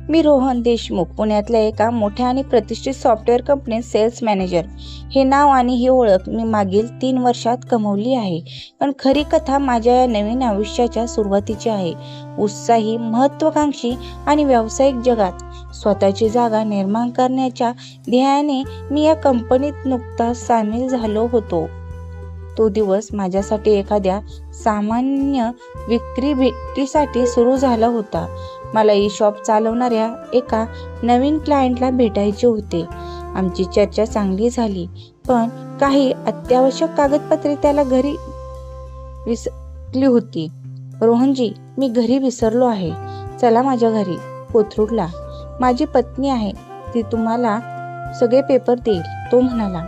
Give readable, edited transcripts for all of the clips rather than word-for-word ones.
मी रोहन देशमुख, पुण्यातल्या एका मोठ्या आणि प्रतिष्ठित सॉफ्टवेअर कंपनीत सेल्स मॅनेजर. हे नाव आणि ही ओळख मी मागील 3 वर्षात कमवली आहे. पण खरी कथा माझ्या या नवीन आयुष्याच्या सुरुवातीची आहे. उत्साही, महत्त्वाकांक्षी आणि व्यावसायिक जगात स्वतःची जागा निर्माण करण्याच्या ध्येयाने मी या कंपनीत नुकताच सामील झालो होतो. तो दिवस माझ्यासाठी एखाद्या सामान्य विक्री भेटीसाठी सुरू झाला होता. मला ई-शॉप चालवणाऱ्या एका नवीन क्लायंटला भेटायचे होते. आमची चर्चा चांगली झाली, पण काही अत्यावश्यक कागदपत्रे त्याला घरी विसरली होती. रोहनजी, मी घरी विसरलो आहे. चला माझ्या घरी. कोथरूडला माझी पत्नी आहे. ती तुम्हाला सगळे पेपर देईल, तो म्हणाला.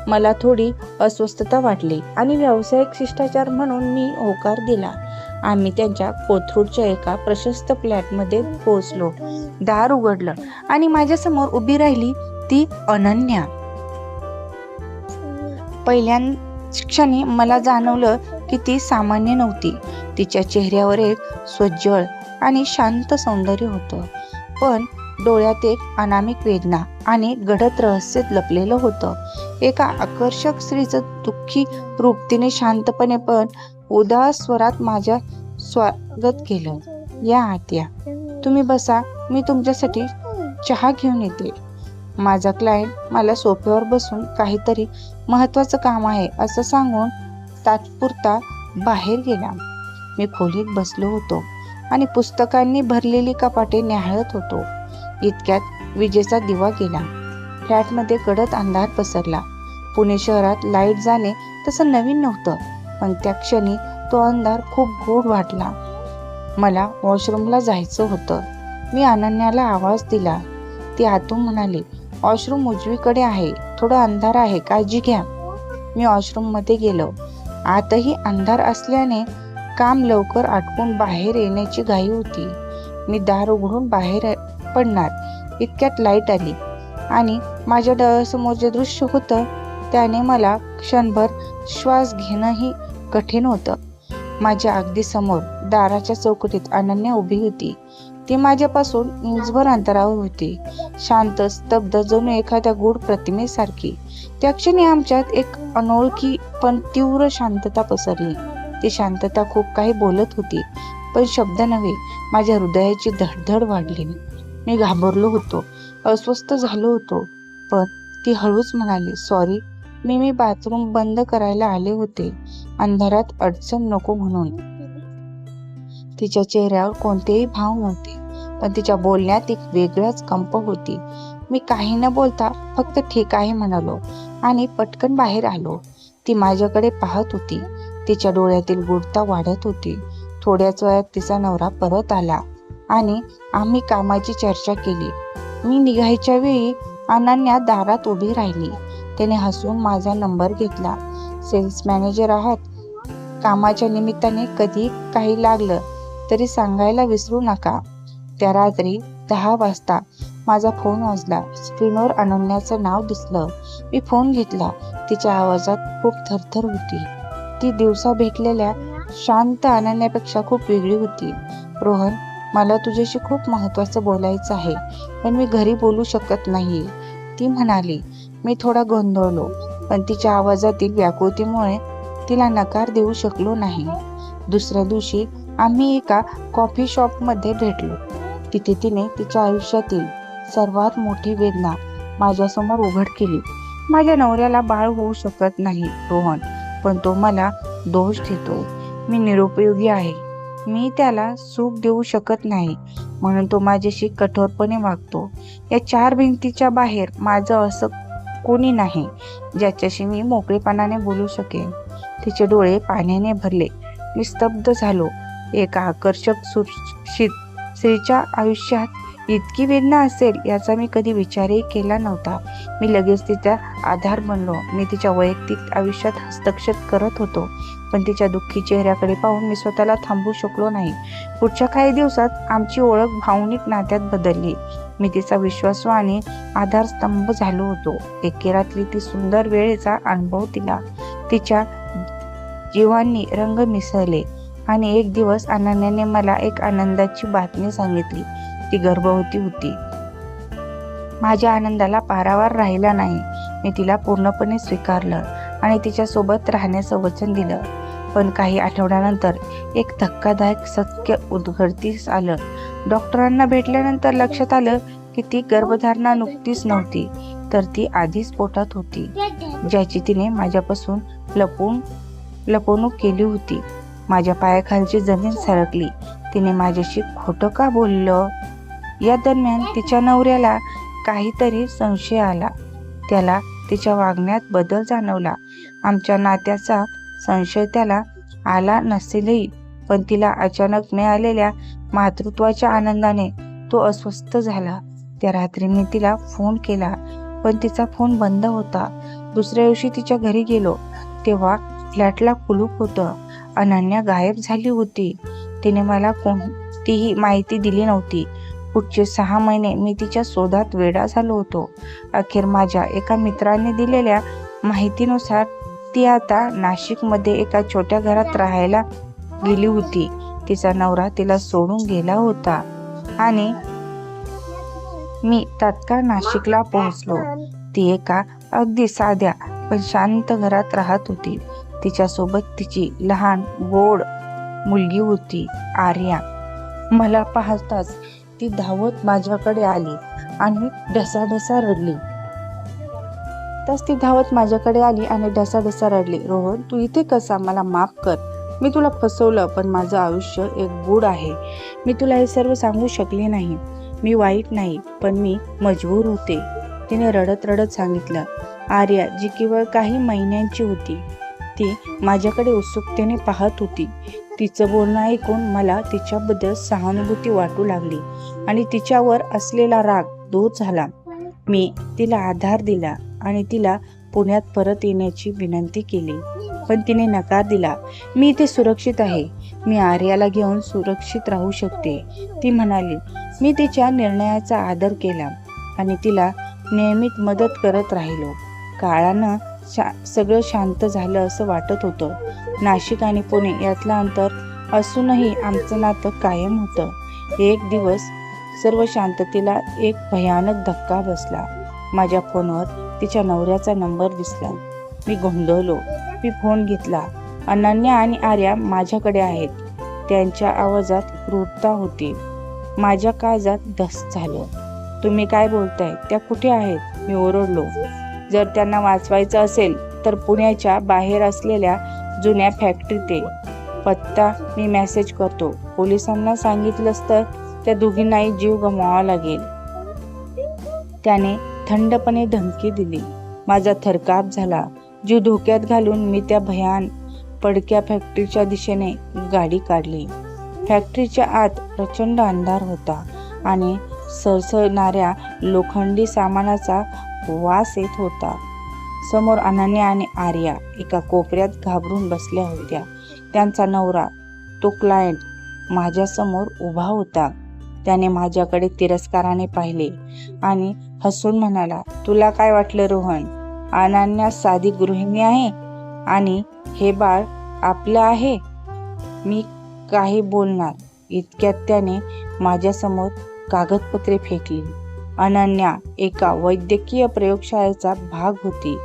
मला थोडी अस्वस्थता वाटली आणि व्यावसायिक शिष्टाचार म्हणून मी होकार दिला. आम्ही त्यांच्या कोथरूडच्या एका प्रशस्त फ्लॅटमध्ये पोहोचलो. दार उघडलं आणि माझ्यासमोर उभी राहिली ती अनन्या. पहिल्या क्षणी मला जाणवलं की ती सामान्य नव्हती. तिच्या चेहऱ्यावर एक सोज्वळ आणि शांत सौंदर्य होतं, पण डोळ्यात एक अनामिक वेदना आणि गडद रहस्य लपलेलं होतं. एका आकर्षक स्त्रीचं दुःखी रूप तिने शांतपणे पण उदास स्वरात माझ्या स्वागत केलं. या आत या. तुम्ही बसा, मी तुमच्यासाठी चहा घेऊन येते. माझा क्लायंट मला सोफ्यावर बसून काहीतरी महत्त्वाचं काम आहे असं सांगून तात्पुरता बाहेर गेला. मी खोलीत बसलो होतो आणि पुस्तकांनी भरलेली कपाटे न्याहाळत होतो. इतक्यात विजेचा दिवा गेला. फ्लॅटमध्ये गडद अंधार पसरला. पुणे शहरात लाईट जाणे तसं नवीन नव्हतं, पण त्या क्षणी तो अंधार खूप गूढ वाटला. मला वॉशरूमला जायचं होतं. मी अनन्याला आवाज दिला. ती आतून म्हणाली, वॉशरूम उजवीकडे आहे, थोडा अंधार आहे, काळजी घ्या. मी वॉशरूममध्ये गेलो. आतही अंधार असल्याने काम लवकर आटपून बाहेर येण्याची घाई होती. मी दार उघडून बाहेर पडणार इतक्यात लाईट आली आणि माझ्या डोळ्यासमोर जे दृश्य होतं त्याने मला क्षणभर श्वास घेणंही कठीण होतं. माझ्या अगदी समोर दाराच्या चौकटीत अनन्या उभी होती. ती माझ्यापासून इंचभर अंतरावर होती, शांत, स्तब्ध, जणू एखाद्या गूढ प्रतिमेसारखी. त्या क्षणी आमच्यात एक अनोळखी पण तीव्र शांतता पसरली. ती शांतता खूप काही बोलत होती, पण शब्द नव्हे. माझ्या हृदयाची धडधड वाढली. मी घाबरलो होतो, अस्वस्थ झालो होतो. पण ती हळूच म्हणाली, सॉरी, मी बाथरूम बंद करायला आले होते, अंधारात अडचण नको म्हणून. तिच्या चेहऱ्यावर कोणतेही भाव नव्हते, पण तिच्या बोलण्यात एक वेगळाच कंप होती. मी काही न बोलता फक्त ठीक आहे म्हणालो आणि पटकन बाहेर आलो. ती माझ्याकडे पाहत होती. तिच्या डोळ्यातील गूढता वाढत होती. थोड्याच वेळात तिचा नवरा परत आला आणि आम्ही कामाची चर्चा केली. मी निघायच्या वेळी अनन्या दारात उभी राहिली. त्याने हसून माझा नंबर घेतला. सेल्स मॅनेजर आहात, कामाच्या निमित्ताने कधी काही लागलं तरी सांगायला विसरू नका. त्या रात्री 10 वाजता माझा फोन वाजला. स्क्रीनवर अनन्याचं नाव दिसलं. मी फोन घेतला. तिच्या आवाजात खूप थरथर होती. ती दिवसा भेटलेल्या शांत अनन्यापेक्षा खूप वेगळी होती. रोहन, मला तुझ्याशी खूप महत्त्वाचं बोलायचं आहे, पण मी घरी बोलू शकत नाही, ती म्हणाली. मी थोडा गोंधळलो, पण तिच्या आवाजातील व्याकुळतेमुळे तिला नकार देऊ शकलो नाही. दुसऱ्या दिवशी आम्ही एका कॉफी शॉपमध्ये भेटलो. तिथे तिने तिच्या आयुष्यातील सर्वात मोठी वेदना माझ्यासमोर उघड केली. माझ्या नवऱ्याला बाळ होऊ शकत नाही रोहन, पण तो मला दोष देतो. मी निरुपयोगी आहे. मी त्याला सुख देऊ शकत नाही, म्हणून तो माझ्याशी कठोरपणे वागतो. या 4 भिंतीच्या बाहेर माझं असं कोणी नाही ज्याच्याशी मी मोकळेपणाने बोलू शकेन. तिचे डोळे पाण्याने भरले. मी स्तब्ध झालो. एका आकर्षक सुशिक्षित स्त्रीच्या आयुष्यात इतकी वेदना असेल याचा मी कधी विचारही केला नव्हता. मी लगेच तिचा आधार बनलो. मी तिच्या वैयक्तिक आयुष्यात हस्तक्षेप करत होतो, पण तिच्या दुःखी चेहऱ्याकडे पाहून मी स्वतःला थांबवू शकलो नाही. पुढच्या काही दिवसात आमची ओळख भावनिक नात्यात बदलली. मी तिचा विश्वासू आणि आधारस्तंभ झालो होतो. एके रात्री ती सुंदर वेळेचा अनुभव दिला. तिच्या जीवांनी रंग मिसळले आणि एक दिवस अनन्याने मला एक आनंदाची बातमी सांगितली. ती गर्भवती होती. माझ्या आनंदाला पारावार राहिला नाही. मी तिला पूर्णपणे स्वीकारलं आणि तिच्यासोबत राहण्याचं वचन दिलं. पण काही आठवड्यानंतर एक धक्कादायक सत्य उघडकीस आलं. डॉक्टरांना भेटल्यानंतर लक्षात आलं की ती गर्भधारणा नुकतीच नव्हती, तर ती आधीच पोटात होती, ज्याची तिने माझ्यापासून लपवणूक केली होती. माझ्या पायाखालची जमीन सरकली. तिने माझ्याशी खोटं का बोललं? या दरम्यान तिच्या नवऱ्याला काहीतरी संशय आला. त्याला तिच्या वागण्यात बदल जाणवला. आमच्या नात्याचा संशय त्याला आला नसेलही, पण तिला अचानक मिळालेल्या मातृत्वाच्या आनंदाने तो अस्वस्थ झाला. त्या रात्री मी तिला फोन केला, पण तिचा फोन बंद होता. दुसऱ्या दिवशी तिच्या घरी गेलो तेव्हा फ्लॅटला कुलूप होतं. अनन्या गायब झाली होती. तिने मला कोणतीही माहिती दिली नव्हती. पुढचे 6 महिने मी तिच्या शोधात वेडा झालो होतो. अखेर माझ्या एका मित्राने दिलेल्या माहितीनुसार ती आता नाशिकमध्ये एका छोट्या घरात राहायला गेली होती. तिचा नवरा तिला सोडून गेला होता आणि मी तात्काळ नाशिकला पोहोचलो. ती एका अगदी साध्या पण शांत घरात राहत होती. तिच्यासोबत तिची लहान गोड मुलगी होती, आर्या. मला पाहताच ती धावत माझ्याकडे आली आणि ढसाढसा रडली. रोहन, तू इथे कसा? मला माफ कर. मी तुला फसवलं, पण माझं आयुष्य एक गूढ आहे. मी तुला हे सर्व सांगू शकले नाही. मी वाईट नाही, पण मी मजबूर होते, तिने रडत रडत सांगितलं. आर्या, जी केवळ काही महिन्यांची होती, ती माझ्याकडे उत्सुकतेने पाहत होती. तिचं बोलणं ऐकून मला तिच्याबद्दल सहानुभूती वाटू लागली आणि तिच्यावर असलेला राग दूर झाला. मी तिला आधार दिला आणि तिला पुण्यात परत येण्याची विनंती केली, पण तिने नकार दिला. मी इथे सुरक्षित आहे. मी आर्याला घेऊन सुरक्षित राहू शकते, ती म्हणाली. मी तिच्या निर्णयाचा आदर केला आणि तिला नियमित मदत करत राहिलो. काळानं सगळं शांत झालं असं वाटत होतं. नाशिक आणि पुणे यातलं अंतर असूनही आमचं नातं कायम होतं. एक दिवस सर्व शांततेला एक भयानक धक्का बसला. माझ्या फोनवर तिच्या नवऱ्याचा नंबर दिसला. मी गोंधळलो. मी फोन घेतला. अनन्या आणि आर्या माझ्याकडे आहेत. त्यांच्या आवाजात क्रूरता होती. माझ्या काळजात धस झालं. तुम्ही काय बोलताय? त्या कुठे आहेत? मी ओरडलो. जर त्यांना वाचवायचं असेल तर पुण्याच्या बाहेर असलेल्या जुन्या फॅक्टरीत ये. पत्ता मी मेसेज करतो. पोलिसांना सांगितलंस तर त्या दोघींनाही जीव गमवावा लागेल, त्याने थंडपणे धमकी दिली. माझा थरकाप झाला. जीव धोक्यात घालून मी त्या भयान पडक्या फॅक्टरीच्या दिशेने गाडी काढली. फॅक्टरीच्या आत प्रचंड अंधार होता आणि सरसरणाऱ्या लोखंडी सामानाचा वास येत होता. समोर अनन्या आणि आर्या एका कोपऱ्यात घाबरून बसल्या होत्या. त्यांचा नवरा, तो क्लायंट, माझ्यासमोर उभा होता. त्याने माझ्याकडे तिरस्काराने पाहिले आणि हसून म्हणाला, तुला काय वाटलं रोहन? अनन्या साधी गृहिणी आहे आणि हे बाळ आपलं आहे. मी काही बोलणार इतक्यात त्याने माझ्यासमोर कागदपत्रे फेकली. अनन्या एका वैद्यकीय प्रयोगशाळेचा भाग होती.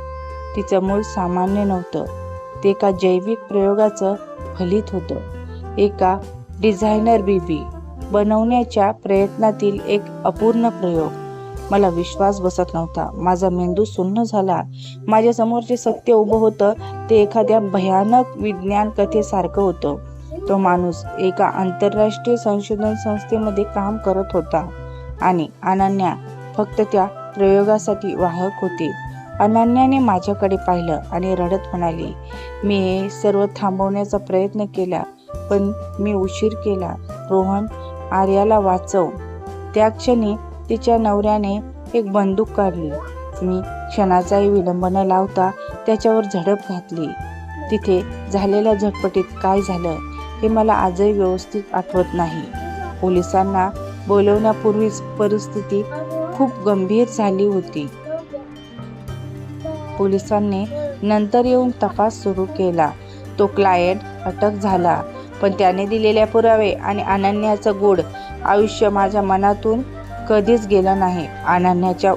तिचं मूळ सामान्य नव्हतं. ते एका जैविक प्रयोगाचं फलित होतं. एका डिझायनर बेबी बनवण्याच्या प्रयत्नातील एक अपूर्ण प्रयोग. मला विश्वास बसत नव्हता. माझा मेंदू सुन्न झाला. माझ्यासमोर जे सत्य उभं होतं ते एखाद्या भयानक विज्ञान कथेसारखं होतं. तो माणूस एका आंतरराष्ट्रीय संशोधन संस्थेमध्ये काम करत होता आणि अनन्या फक्त त्या प्रयोगासाठी वाहक होती. अनन्याने माझ्याकडे पाहिलं आणि रडत म्हणाली, मी हे सर्व थांबवण्याचा प्रयत्न केला, पण मी उशीर केला. रोहन, आर्याला वाचव. त्या क्षणी तिच्या नवऱ्याने एक बंदूक काढली. मी क्षणाचाही विलंब न लावता त्याच्यावर झडप घातली. तिथे झालेल्या झटपटीत काय झालं हे मला आजही व्यवस्थित आठवत नाही. पोलिसांना बोलवण्यापूर्वीच परिस्थिती खूप गंभीर झाली होती. पोलिसांनी नंतर येऊन तपास सुरू केला. तो क्लायंट अटक झाला, पण त्याने दिलेल्या पुरावे आणि अनन्याचं गूढ आयुष्य माझ्या मनातून कधीच गेलं नाही. अनन्याच्या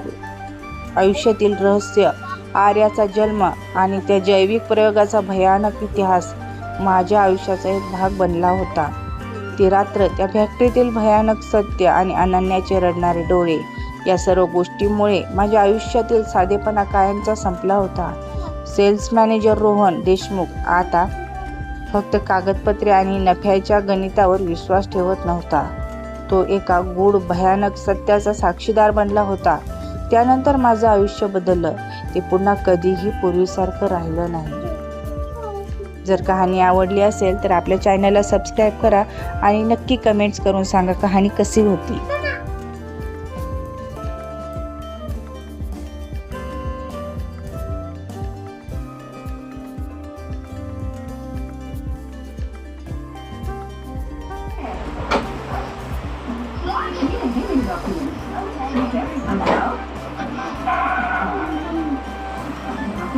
आयुष्यातील रहस्य, आर्याचा जन्म आणि त्या जैविक प्रयोगाचा भयानक इतिहास माझ्या आयुष्याचा एक भाग बनला होता. ती रात्र, त्या फॅक्टरीतील भयानक सत्य आणि अनन्याचे रडणारे डोळे, या सर्व गोष्टींमुळे माझ्या आयुष्यातील साधेपणा कायमचा संपला होता. सेल्स मॅनेजर रोहन देशमुख आता फक्त कागदपत्रे आणि नफ्याच्या गणितावर विश्वास ठेवत नव्हता. तो एका गूढ भयानक सत्याचा साक्षीदार बनला होता. त्यानंतर माझं आयुष्य बदललं. ते पुन्हा कधीही पूर्वीसारखं राहिलं नाही. जर कहाणी आवडली असेल तर आपल्या चॅनलला सबस्क्राईब करा आणि नक्की कमेंट्स करून सांगा कहाणी कशी होती.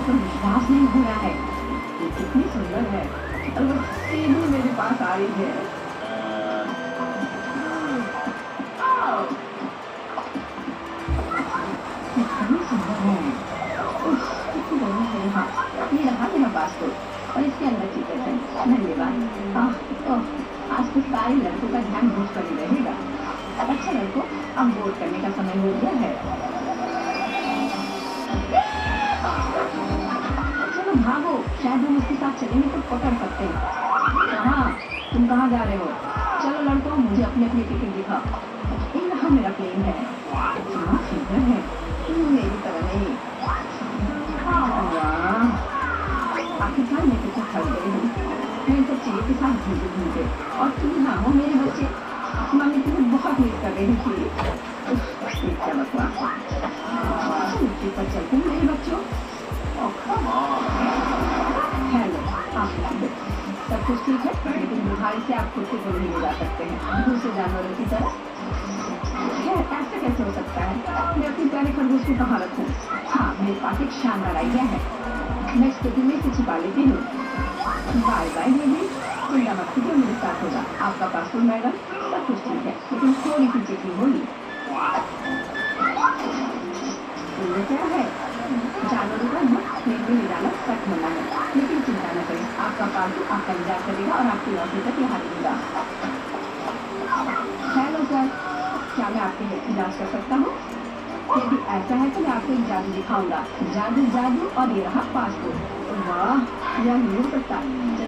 विश्वास नहीं हो रहा है, ये कितनी सुंदर है और वो सीधी मेरे पास आ रही है. कितनी सुंदर है, कितनी बड़ी है. हाँ, ये रहा मेरा पासपोर्ट और इसके अंदर टिकट है. धन्यवाद. आज तो सारे लड़कों का ध्यान मुझ पर ही रहेगा. अच्छा लड़कों, अब वोट करने का समय हो गया है. चलो भागो, शायद हम उसके साथ चलेंगे तो पकड़ सकते हैं. हाँ, तुम कहाँ जा रहे हो? चलो लड़कों, मुझे अपनी अपनी टिकट दिखाओ. यहाँ मेरा प्लेन है. कितना सुंदर है, मेरी तरह नहीं. वाह, आखिरकार मैं तो थक गई हूँ. मैं तो चिड़ी के साथ घूमते घूमते और तुम हाँ हो मेरे बच्चे. मम्मी तुम्हें बहुत मिस कर रही थी. क्या बकवास. मिट्टी पर चलते हैं मेरे बच्चों. हेलो, सब कुछ ठीक है, लेकिन बुखारी से आप कुत्ते को नहीं ले जा सकते हैं दूसरे जानवरों की तरह. ऐसा कैसे हो सकता है? मैं अपनी प्यारे खरगोश को कहाँ रखूँ? हाँ, मेरे पास एक शानदार आइडिया है. मैं स्कूटी में से छिपा लेती हूँ. बाय बाय बेबी, चिंता मत कीजिए, मेरे साथ होगा. आपका पासपोर्ट मैडम, सब कुछ ठीक है, लेकिन थोड़ी सी चेकिंग होगी. क्या है? जानवरों का मुख प्लेन में ले जाना सख्त मना है, लेकिन चिंता न करें, आपका पालतू आपका इंतजार करेगा और आपके लौटने तक यहाँ रहेगा. हेलो सर, क्या मैं आपकी इलाज कर सकता हूँ? यदि ऐसा है तो मैं आपको एक जादू दिखाऊंगा. जादू जादू, और ये रहा पासपोर्ट. वाह, यह नहीं हो सकता.